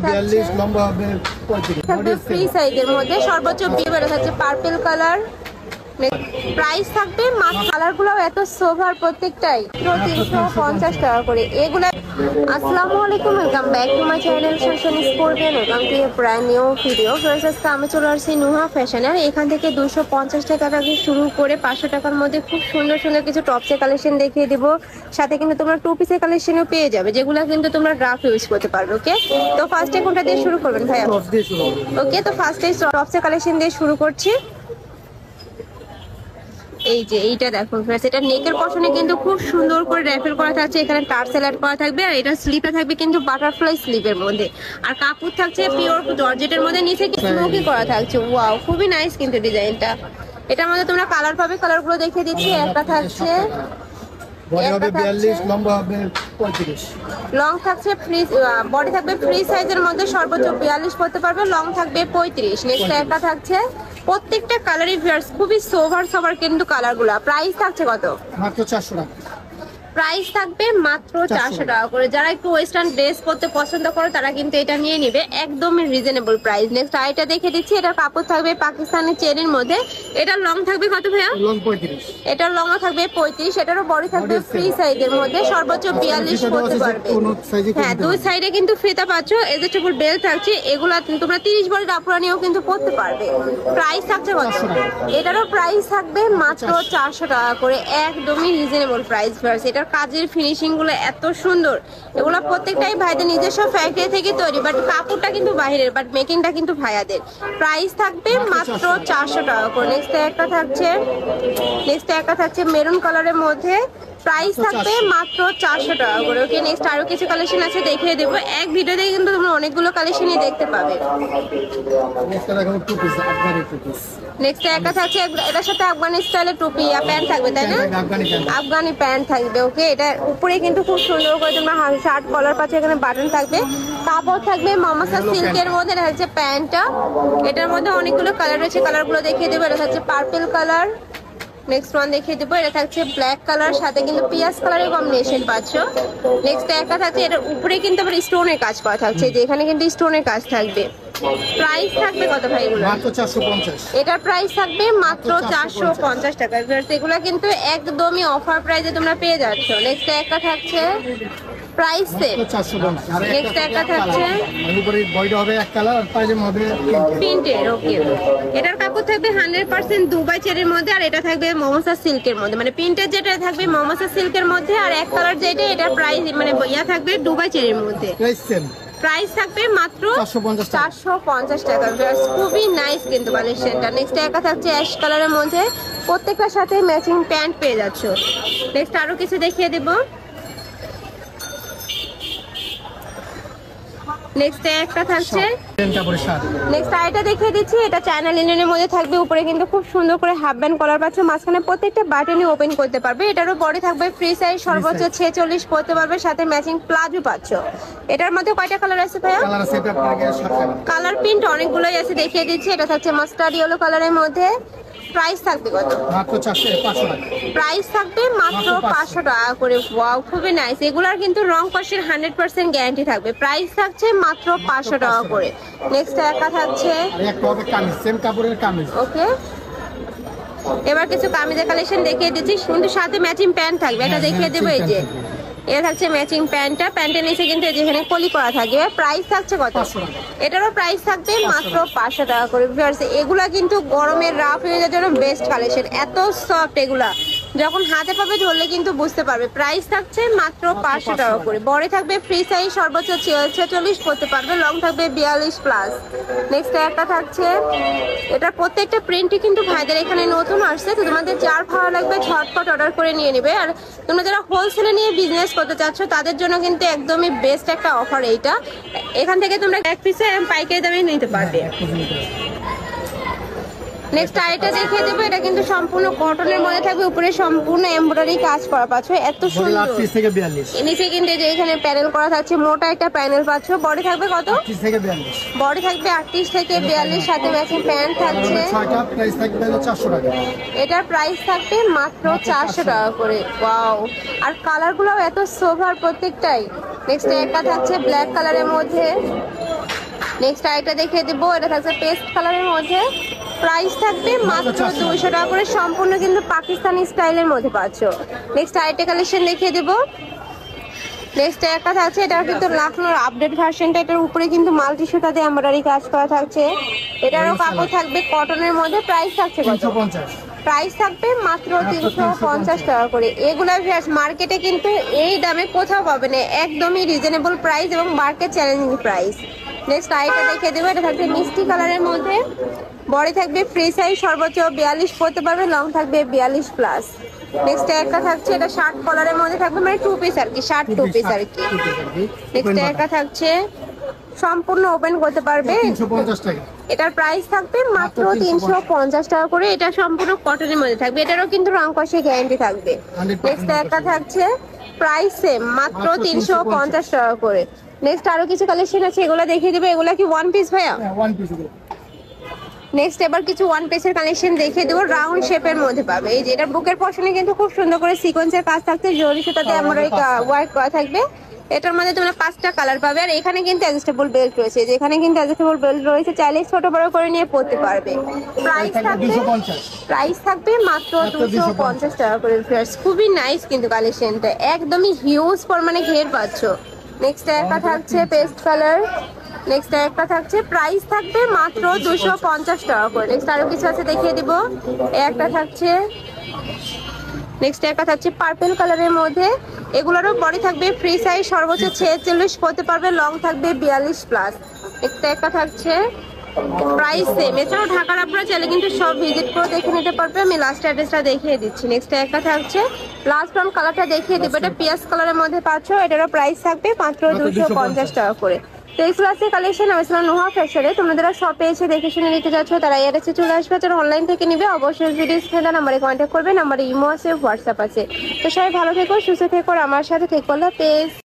42 লম্বা হবে 35 ফ্রি সাইজের মধ্যে সর্বোচ্চ বিয়ে থাকছে পার্পল কালার। প্রাইস থাকবে কালারগুলো এত সোভার প্রত্যেকটাই 350 টাকা করে এগুলো। আসসালামু আলাইকুম, welcome back to my channel Shasan sportian, welcome to a brand new video. আজকে আমি চলে আসছি নুহা ফ্যাশনের। এখান থেকে 250 টাকা থেকে শুরু করে 500 টাকার মধ্যে খুব সুন্দর সুন্দর কিছু টপসের কালেকশন দেখিয়ে দেবো। সাথে কিন্তু তোমরা টু পিসের কালেকশনও পেয়ে যাবে, যেগুলো কিন্তু তোমরা ড্রাফট ইউজ করতে পারবে। ওকে, তো ফার্স্টে কোনটা দিয়ে শুরু করবেন ভাইয়া? ওকে, তো ফার্স্টে টপসের কালেকশন দিয়ে শুরু করছি। এই যে এইটা দেখো ফ্রেন্ডস, এটা নেকের পশনে কিন্তু খুব সুন্দর করে র্যাফেল করা থাকছে, এখানে টার্সেল অ্যাড করা থাকবে। আর এটা স্লিপটা থাকবে কিন্তু বাটারফ্লাই স্লিপের মধ্যে, আর কাপড় থাকছে পিওর জর্জেটের মধ্যে, নিচে স্মোকি করা থাকছে। ওয়াও, খুবই নাইস কিন্তু ডিজাইনটা। এটার মধ্যে তোমরা কালার পাবে, কালারগুলো দেখিয়ে দিচ্ছি। একটা থাকছে লং থাকছে ফ্রি, বডি থাকবে ফ্রি সাইজের মধ্যে, সর্বোচ্চ 42 পড়তে পারবে, লং থাকবে 35। নেক্সট একটা থাকছে, প্রত্যেকটা কালারই ভিউয়ার্স খুবই সোভার কিন্তু কালারগুলো। প্রাইস থাকছে কত? মাত্র 400 টাকা। প্রাইস থাকবে মাত্র 400 টাকা করে। যারা একটু ওয়েস্টার্ন ড্রেস পরতে পছন্দ করে তারা কিন্তু এটা নিয়ে নিবে, একদমই রিজনেবল প্রাইস। নেক্সট আইটা দেখে দিচ্ছি, এটার কাপড় থাকবে পাকিস্তানি চেরির মধ্যে। এটার লং থাকবে কত ভাইয়া? লং 35। এটার লংও থাকবে 35, এটারও বডি থাকবে ফ্রি সাইজের মধ্যে, সর্বোচ্চ 42 পড়তে পারবে। হ্যাঁ, দুই সাইডে কিন্তু ফিতা পাচ্ছ, এজেস্টেবল বেল্ট থাকছে। এগুলা তোমরা 30 বডির আপুরা নিয়েও কিন্তু পরতে পারবে। প্রাইস থাকছে কত? এটারও প্রাইস থাকবে মাত্র 400 টাকা করে, একদমই রিজনেবল প্রাইস। এটার কাজের ফিনিশিং গুলো এত সুন্দর, এগুলো প্রত্যেকটাই ভাইদের নিজস্ব ফ্যাক্টরি থেকে তৈরি, বাট কাপড়টা কিন্তু বাইরের, বাট মেকিংটা কিন্তু ভাইয়াদের। প্রাইস থাকবে মাত্র 400 টাকা করে। নেক্সট একটা থাকছে মেরুন কালারের মধ্যে, প্রাইস থাকবে মাত্র 400 টাকা করে। ওকে, নেক্সট আরো কিছু কালেকশন আছে, দেখিয়ে দেবো। এক ভিডিওতে কিন্তু তোমরা অনেকগুলো কালেকশনই দেখতে পাবে। নেক্সট একটা থাকছে, এটার সাথে আফগানি স্টাইলের টুপি প্যান্ট থাকবে, তাই না? আফগানি প্যান্ট থাকবে। ওকে, এটার উপরে কিন্তু খুব সুন্দর করে তোমরা শার্ট কলার পাচ্ছে, এখানে বাটন থাকবে, কাপড় থাকবে মামাসা সিল্কের মধ্যে। এটা হচ্ছে প্যান্টটা, এটার মধ্যে অনেকগুলো কালার রয়েছে, কালারগুলো দেখিয়ে দেবো। এটা হচ্ছে পার্পল কালার। নেক্সট ওয়ান দেখিয়ে দেবো, এটা থাকছে ব্ল্যাক কালার, সাথে কিন্তু পিয়াজ কালারের কম্বিনেশন পাচ্ছ। নেক্সট একটা থাকছে, এটার উপরে কিন্তু আবার স্টোনের কাজ করা থাকছে, যে এখানে কিন্তু স্টোনের কাজ থাকবে। প্রাইস থাকবে কত ভাই এগুলো? মাত্র 450। এটার প্রাইস থাকবে মাত্র 450 টাকা। এগুলো কিন্তু একদমই অফার প্রাইসে তোমরা পেয়ে যাচ্ছ। নেক্সট একটা থাকছে প্রাইস সেম 450। নেক্সট একটা থাকছে উপরে বডিটা হবে এক কালার, আর পায়জামা হবে প্রিন্টের। ওকে, এটার কাপড় থাকবে 100% দুবাই চেরির মধ্যে, আর এটা থাকবে মমসা সিল্কের মধ্যে, মানে প্রিন্টের যেটা থাকবে মমসা সিল্কের মধ্যে, আর এক কালার যেটা এটার প্রাইস মানে ইয়া থাকবে দুবাই চেরির মধ্যে। প্রাইস সেম, প্রাইস থাকবে মাত্র 450 টাকা। খুবই নাইস কিন্তু কালেকশনটা। নেক্সট একটা থাকছে অ্যাশ কালারের মধ্যে, প্রত্যেকটার সাথে ম্যাচিং প্যান্ট পেয়ে যাচ্ছ। নেক্সট আরো কিছু দেখিয়ে দেবো। নেক্সট একটা থাকছে, নেক্সট আইটা দেখিয়ে দিচ্ছি। এটা চায়না লিনেনের মধ্যে থাকবে, উপরে কিন্তু খুব সুন্দর করে হাফ ব্যান্ড কলার পাচ্ছ, মাঝখানে প্রত্যেকটা বাটনই ওপেন করতে পারবে। এটারও বডি থাকবে ফ্রি সাইজ, সর্বোচ্চ 46 পড়তে পারবে, সাথে ম্যাচিং প্লাজো পাচ্ছ। এটার মধ্যে কয়টা কালার আছে ভাইয়া? কালার প্রিন্ট অনেকগুলোই আছে, দেখিয়ে দিচ্ছি। এটা থাকছে মাস্টার্ড ইয়েলো কালারের মধ্যে। প্রাইস থাকবে কত? মাত্র 500 টাকা। প্রাইস থাকবে মাত্র 500 টাকা করে। ওয়াও, খুবই নাইস। এগুলার কিন্তু রং কষের 100% গ্যারান্টি থাকবে। প্রাইস থাকছে মাত্র 500 টাকা করে। নেক্সট একটা থাকছে সেম কাপড়ের কামিজ। ওকে, এবার কিছু কামিজের কালেকশন দেখিয়ে দিচ্ছি, কিন্তু সাথে ম্যাচিং প্যান্ট থাকবে। এটা দেখিয়ে দেবো। এই যে এটা থাকছে ম্যাচিং প্যান্টটা, প্যান্টের নিচে কিন্তু যেখানে কলি করা থাকবে। প্রাইস থাকছে কত? এটারও প্রাইস থাকবে মাত্র 500 টাকা করে। এগুলা কিন্তু গরমের রাফ ইউজের জন্য বেস্ট কালেকশন, এত সফট। এগুলা যখন হাতে পাবে ধরলে কিন্তু বুঝতে পারবে। প্রাইস থাকছে মাত্র 500 টাকা করে। বড় থাকবে ফ্রি সাইজ, সর্বোচ্চ 46 করতে পারবে, লং থাকবে 42 প্লাস। নেক্সট একটা থাকছে, এটা প্রত্যেকটা প্রিন্টই কিন্তু ভাইদের এখানে নতুন আসছে, তো তোমাদের যার ভালো লাগবে ঝটপট অর্ডার করে নিয়ে নেবে। আর তোমরা যারা হোলসেলে নিয়ে বিজনেস করতে চাচ্ছ তাদের জন্য কিন্তু একদমই বেস্ট একটা অফার এইটা। এখান থেকে তোমরা এক পিসে পাইকারি দামে নিতে পারবে। নেক্সট আইটা দেখিয়ে দেবো। এটা কিন্তু সম্পূর্ণ কটনের মধ্যে থাকবে, উপরে সম্পূর্ণ এমব্রয়ডারি কাজ করা পাচ্ছ, এত সুন্দর। নিচে কিন্তু যে এখানে প্যানেল করা থাকছে, মোটা একটা প্যানেল পাচ্ছ। বডি থাকবে কত? 38 থেকে 42। বডি থাকবে 38 থেকে 42, সাথে ম্যাচিং প্যান্ট থাকছে। প্রাইস থাকবে 400 টাকা। এটার প্রাইস থাকবে মাত্র 400 টাকা করে। ওয়াও, আর কালারগুলো এত সোভার প্রত্যেকটাই। নেক্সট একটা থাকছে ব্ল্যাক কালারের মধ্যে, নেক্সট আরেকটা দেখিয়ে দেবো, এটা থাকছে পেস্ট কালারের মধ্যে, প্রাইস থাকবে মাত্র 200 টাকা করে, সম্পূর্ণ কিন্তু পাকিস্তানি স্টাইলের মধ্যে পাচ্ছ। নেক্সট আরেকটা কালেকশন দেখিয়ে দেবো। নেক্সট একটা থাকছে, এটা কিন্তু লাখনোর আপডেট ভার্সনটা, এটার উপরে কিন্তু মাল্টি সুতাতে এমব্রয়ডারি কাজ করা থাকছে। এটারও কাপড় থাকবে কটনের মধ্যে, প্রাইস থাকছে কত? 350। প্রাইস থাকবে মাত্র 350 টাকা করে। এগুলা মার্কেটে কিন্তু এই দামে কোথাও পাবে না, একদমই রিজনেবল প্রাইস এবং মার্কেট চ্যালেঞ্জিং প্রাইস। নেক্সট আইটা দেখিয়ে দেবো, এটা থাকবে মিষ্টি কালারের মধ্যে, বডি থাকবে ফ্রি সাইজ, সর্বোচ্চ 42 পরতে পারবে, লং থাকবে 42 প্লাস। নেক্সট একটা থাকছে, এটা শার্ট কলারের মধ্যে থাকবে, মানে 2 পিস আর কি, শার্ট 2 পিস আর কি। নেক্সট একটা থাকছে সম্পূর্ণ ওপেন করতে পারবে, 350 টাকা। এটার প্রাইস থাকবে মাত্র 350 টাকা করে। এটা সম্পূর্ণ কটনের মধ্যে থাকবে, এটারও কিন্তু রং কষে গ্যারান্টি থাকবে। 100% নেক্সট একটা থাকছে, প্রাইস সেম মাত্র 350 টাকা করে। নেক্সট আরো কিছু কালেকশন আছে, এগুলো দেখিয়ে দেবো। এগুলা কি ওয়ান পিস ভাইয়া? হ্যাঁ, ওয়ান পিস গুলো। নেক্সট এবার কিছু ওয়ান পিসের কালেকশন দেখিয়ে দেবো, রাউন্ড শেপের মধ্যে পাবে। এই যে এটা বুকের পশনে কিন্তু খুব সুন্দর করে সিকোয়েন্সের কাজ থাকছে, জরি সুতাতে এমব্রয়ডারি ওয়ার্ক করা থাকবে। এটার মধ্যে তোমরা 5টা কালার পাবে, আর এখানে কিন্তু অ্যাডজাস্টেবল বেল্ট রয়েছে, যেখানে কিন্তু অ্যাডজাস্টেবল বেল্ট রয়েছে, চাইলে ছোট বড় করে নিয়ে পড়তে পারবে। প্রাইস থাকবে 250। প্রাইস থাকবে মাত্র 250 টাকা করে। ফ্রেন্ডস খুবই নাইস কিন্তু কালেকশনটা, একদমই হিউজ পরিমাণে ঘের পাচ্ছ। নেক্সট একটা থাকছে পেস্ট কালার, নেক্সট একটা থাকছে, প্রাইস থাকবে মাত্র 250 টাকা করে। নেক্সট আরো কিছু আছে দেখিয়ে দিব। একটা থাকছে, নেক্সট একটা থাকছে পার্পল কালারের মধ্যে, এগুলোরও বডি থাকবে ফ্রি সাইজ, সর্বোচ্চ 46 পরতে পারবে, লং থাকবে 42 প্লাস। নেক্সট একটা থাকছে, প্রাইস সেম। এছাড়াও ঢাকার আপনারা চাইলে কিন্তু সব ভিজিট করে দেখে নিতে পারবে, আমি লাস্ট অ্যাড্রেসটা দেখিয়ে দিচ্ছি। নেক্সট একটা থাকছে, লাস্ট ব্রাউন কালারটা দেখিয়ে দেবো, এটা পিয়াজ কালারের মধ্যে পাচ্ছ, এটারও প্রাইস থাকবে মাত্র 250 টাকা করে। তো এই ক্লাসের কালেকশন আমি ছিলাম নোহা ফ্যাশনে। তোমরা শপে এসে দেখে শুনে নিতে যাচ্ছ, তারা এসে চলে আসবে, যারা অনলাইন থেকে নিবে অবশ্যই ভিডিও স্ক্রিনে নাম্বারে কন্ট্যাক্ট করবে, নাম্বারে ইমো আছে, হোয়াটসঅ্যাপ আছে। তো সবাই ভালো থেকো, সুস্থ থেকো, আর আমার সাথে থেকো, আল্লাহ হাফেজ।